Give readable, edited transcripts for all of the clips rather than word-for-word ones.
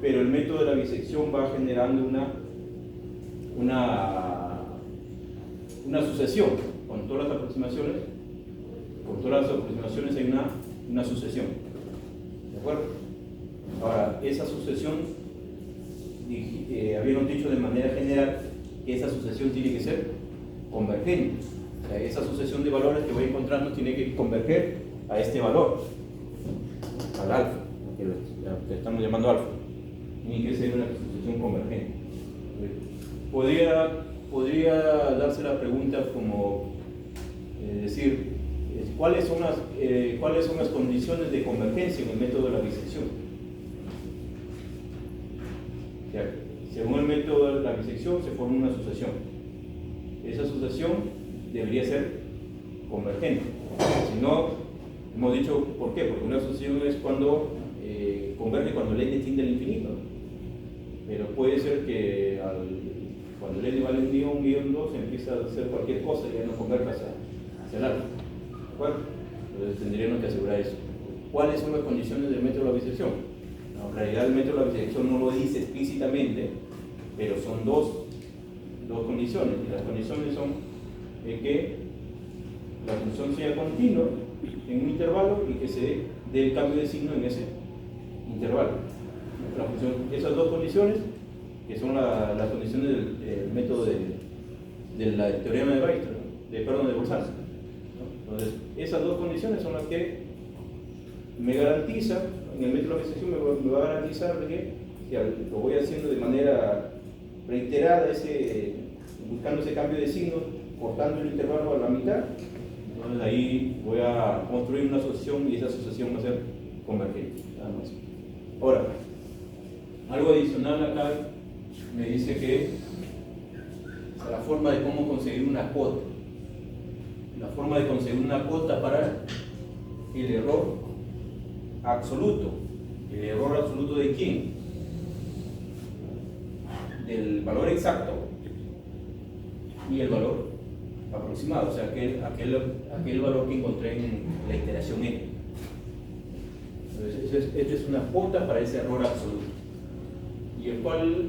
pero el método de la bisección va generando una sucesión. Con todas las aproximaciones hay una sucesión. ¿De acuerdo? Ahora, esa sucesión, habíamos dicho de manera general que esa sucesión tiene que ser convergente. O sea, esa sucesión de valores que voy encontrando tiene que converger a este valor, al alfa, que estamos llamando alfa. Tiene que ser una sucesión convergente. Podría darse la pregunta como decir, ¿cuáles son las condiciones de convergencia en el método de la bisección? O sea, según el método de la bisección se forma una sucesión. Esa sucesión debería ser convergente. Si no, hemos dicho, ¿por qué? Porque una sucesión es cuando converge cuando el n tiende al infinito. Pero puede ser que cuando el n vale un guión 2 empieza a hacer cualquier cosa y ya no converge hacia el alfa. ¿De acuerdo? Entonces tendríamos que asegurar eso. ¿Cuáles son las condiciones del método de la bisección? No, en realidad el método de la bisección no lo dice explícitamente, pero son dos condiciones. Y las condiciones son que la función sea continua en un intervalo y que se dé el cambio de signo en ese intervalo. Esas dos condiciones, que son las condiciones del método del teorema de Weierstrass, de Bolzano. Entonces, esas dos condiciones son las que me garantizan, en el método de la bisección me va a garantizar que lo voy haciendo de manera reiterada, buscando ese cambio de signo, cortando el intervalo a la mitad. Entonces ahí voy a construir una asociación y esa asociación va a ser convergente. Nada más. Ahora, algo adicional acá me dice que la forma de cómo conseguir una cuota. La forma de conseguir una cuota para el error absoluto. ¿El error absoluto de quién? Del valor exacto y el valor aproximado, o sea, aquel valor que encontré en la iteración n. Entonces, esta es una cuota para ese error absoluto, y el cual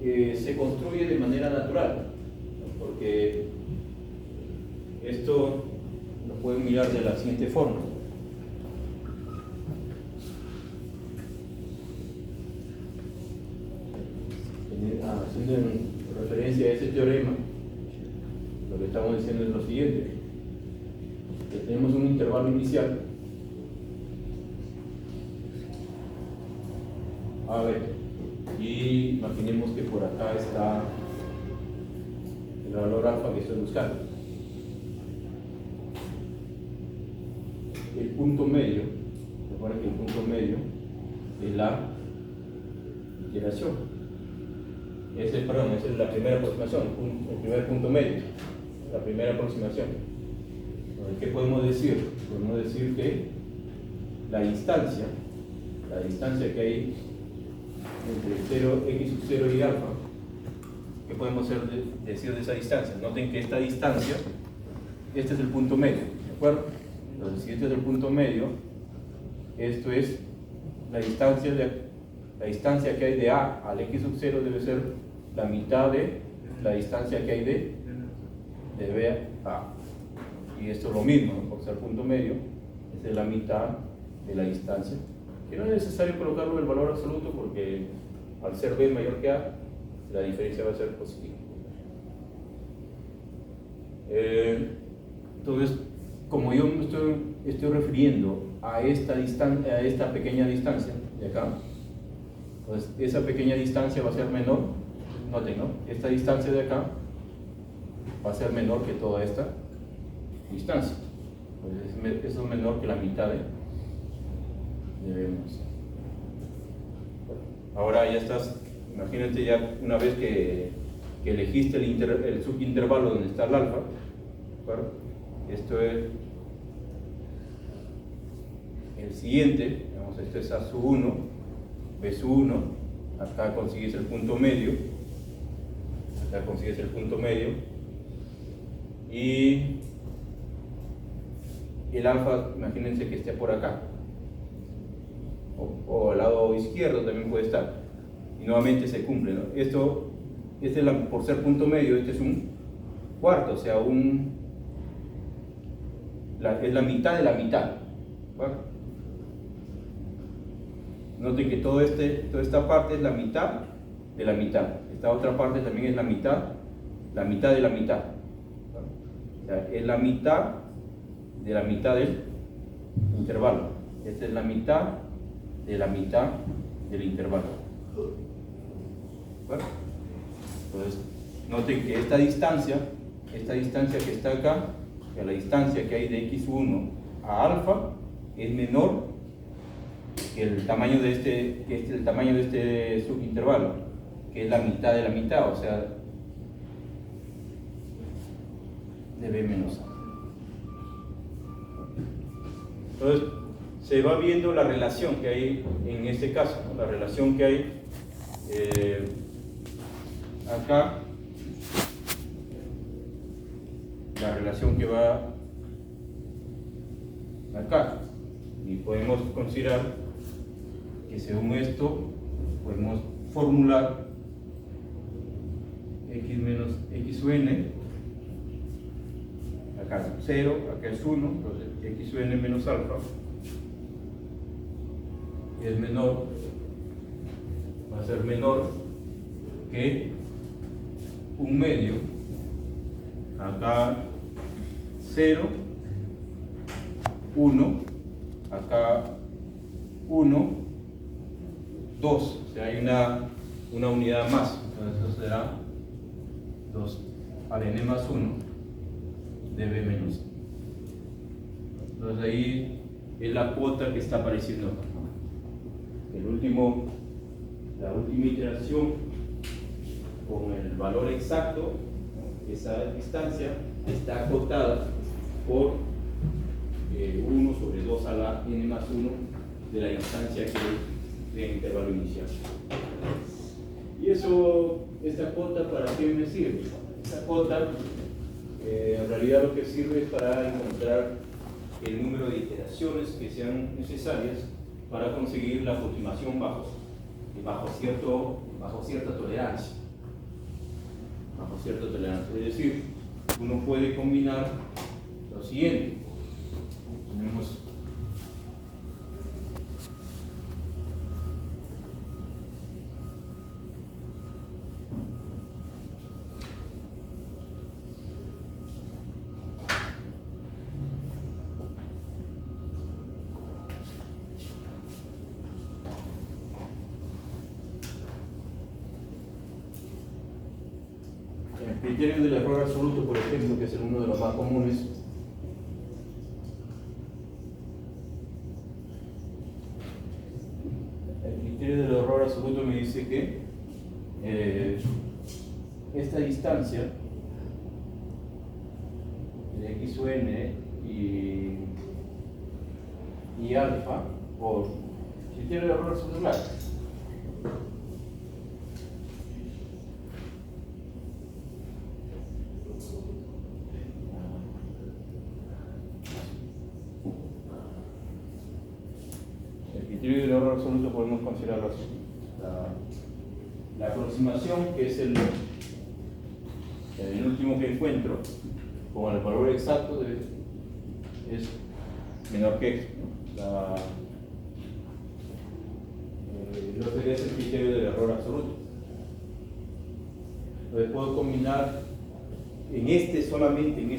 se construye de manera natural, ¿no? Porque esto lo pueden mirar de la siguiente forma. Haciendo referencia a ese teorema, lo que estamos diciendo es lo siguiente: que tenemos un intervalo inicial a ver, y imaginemos que por acá está el valor alfa que estoy buscando. El punto medio, recuerden que el punto medio es la iteración. Esa es la primera aproximación, el primer punto medio, la primera aproximación. ¿Qué podemos decir? Podemos decir que la distancia que hay entre x sub 0 y alfa, ¿qué podemos decir de esa distancia? Noten que esta distancia, este es el punto medio, ¿de acuerdo? Entonces, si este es el punto medio, esto es la distancia que hay de A al x sub 0 debe ser la mitad de la distancia que hay de B a. Y esto es lo mismo, ¿no? Por ser punto medio, esta es la mitad de la distancia. Que no es necesario colocarlo el valor absoluto porque al ser B mayor que A, la diferencia va a ser positiva. Entonces, como yo me estoy refiriendo a esta pequeña distancia de acá, pues esa pequeña distancia va a ser menor. Noten, ¿no? Esta distancia de acá va a ser menor que toda esta distancia. Pues eso es menor que la mitad de B más. Ahora ya estás, imagínate ya una vez que elegiste el subintervalo donde está el alfa, ¿de acuerdo? Esto es el siguiente, digamos, esto es A sub 1, B sub 1, acá consigues el punto medio, y el alfa, imagínense que esté por acá. o al lado izquierdo también puede estar, y nuevamente se cumple, ¿no? Por ser punto medio, este es un cuarto, o sea, es la mitad de la mitad, ¿vale? Noten que toda esta parte es la mitad de la mitad, esta otra parte también es la mitad de la mitad, ¿vale? O sea, es la mitad de la mitad del intervalo. Esta es la mitad de la mitad del intervalo. ¿Vale? Entonces, noten que esta distancia que está acá, que la distancia que hay de x1 a alfa, es menor que el tamaño de este subintervalo, que es la mitad de la mitad, o sea, de b menos a. Entonces, se va viendo la relación que hay en este caso, ¿no? La relación que hay acá, la relación que va acá, y podemos considerar que según esto podemos formular x menos xn, acá es 0, acá es 1, entonces xn menos alfa es menor, va a ser menor que un medio, acá 0, 1, acá 1, 2, o sea, hay una unidad más, entonces eso será 2 al n más 1 de b menos. Entonces ahí es la cuota que está apareciendo acá. La última iteración con el valor exacto, esa distancia está acotada por 1 sobre 2 a la n más 1 de la distancia que del intervalo inicial. Y esta cuota, ¿para qué me sirve? Esta cuota en realidad lo que sirve es para encontrar el número de iteraciones que sean necesarias para conseguir la aproximación bajo cierta tolerancia. Es decir, uno puede combinar lo siguiente. Tenemos el criterio del error absoluto, por ejemplo, que es uno de los más comunes. El criterio del error absoluto me dice que esta distancia de x o n y alfa, por criterio del error absoluto, claro. Del error absoluto podemos considerarlo así. La aproximación, que es el último que encuentro, con el valor exacto es menor que x, ¿no? Lo que es el criterio del error absoluto. Entonces puedo combinar solamente en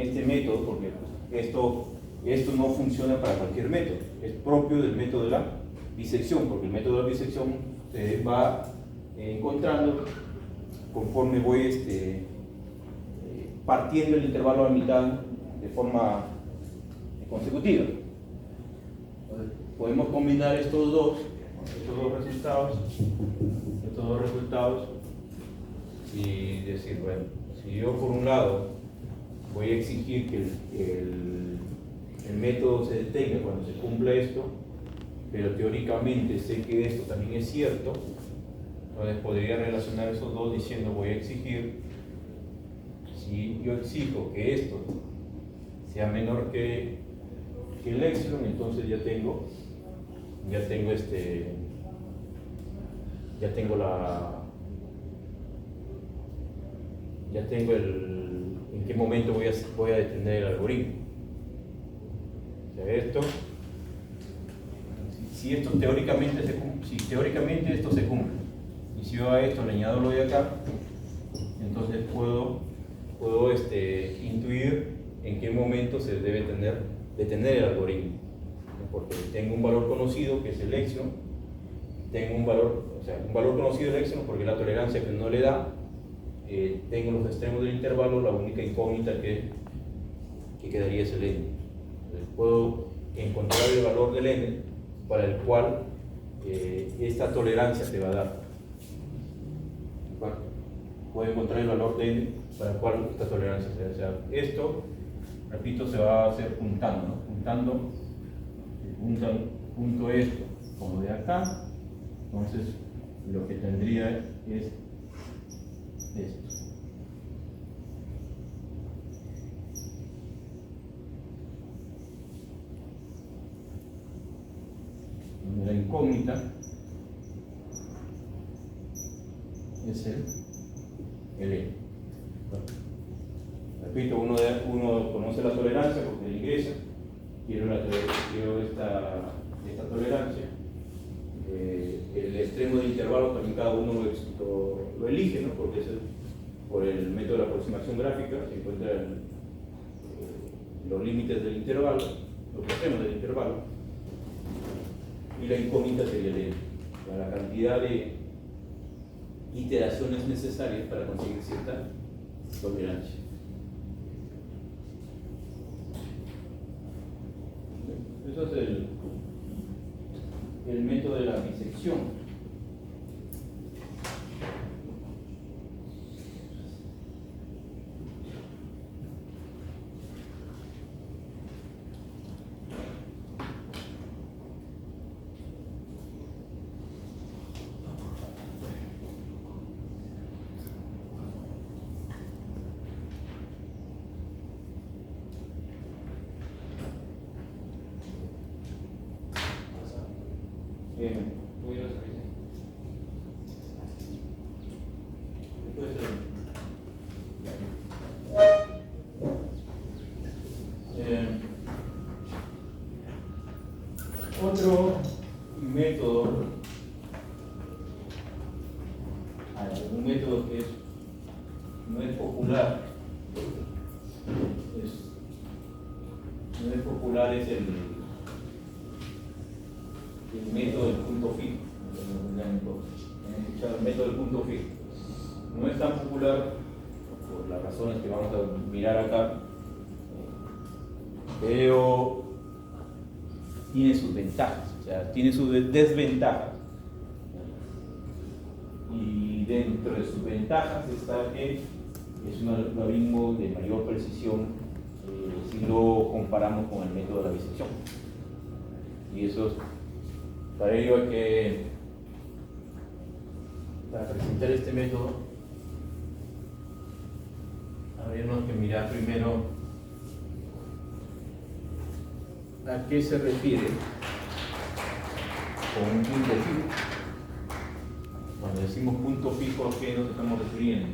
este método, porque esto no funciona para cualquier método, es propio del método de la bisección, porque el método de la bisección se va encontrando conforme voy partiendo el intervalo a la mitad de forma consecutiva. Entonces, podemos combinar estos dos resultados y decir, bueno, si yo por un lado voy a exigir que el método se detenga cuando se cumpla esto, pero teóricamente sé que esto también es cierto, entonces podría relacionar esos dos diciendo voy a exigir, si yo exijo que esto sea menor que el epsilon, entonces ya tengo ya tengo en qué momento voy a detener el algoritmo. O sea, esto, si esto teóricamente esto se cumple, y si yo a esto le añado lo de acá, entonces puedo intuir en qué momento se debe detener el algoritmo, porque tengo un valor conocido que es el exon, tengo un valor conocido del exon porque la tolerancia que no le da, tengo los extremos del intervalo, la única incógnita que quedaría es el n. Entonces puedo encontrar el valor del n para el cual esta tolerancia se va a dar. Bueno, puedo encontrar el valor de n para el cual esta tolerancia se da. O sea, esto, repito, se va a hacer juntando, ¿no? Junto esto como de acá, entonces lo que tendría es esto. La incógnita es el N. Repito, uno conoce la tolerancia porque le ingresa, quiero esta tolerancia. El extremo del intervalo también cada uno lo elige, ¿no? Porque es por el método de la aproximación gráfica se encuentran los límites del intervalo, los extremos del intervalo, y la incógnita sería el N, la cantidad de iteraciones necesarias para conseguir cierta tolerancia. Eso es el método de la bisección. Otro método, un método que no es popular, es el método del punto fijo. ¿Han escuchado el método del punto fijo? No es tan popular por las razones que vamos a mirar acá, pero tiene sus ventajas, o sea, tiene sus desventajas. Y dentro de sus ventajas está que es un algoritmo de mayor precisión si lo comparamos con el método de la bisección. Y eso, para ello hay que, para presentar este método, habríamos que mirar primero a qué se refiere con un punto fijo. Cuando decimos punto fijo, ¿a qué nos estamos refiriendo?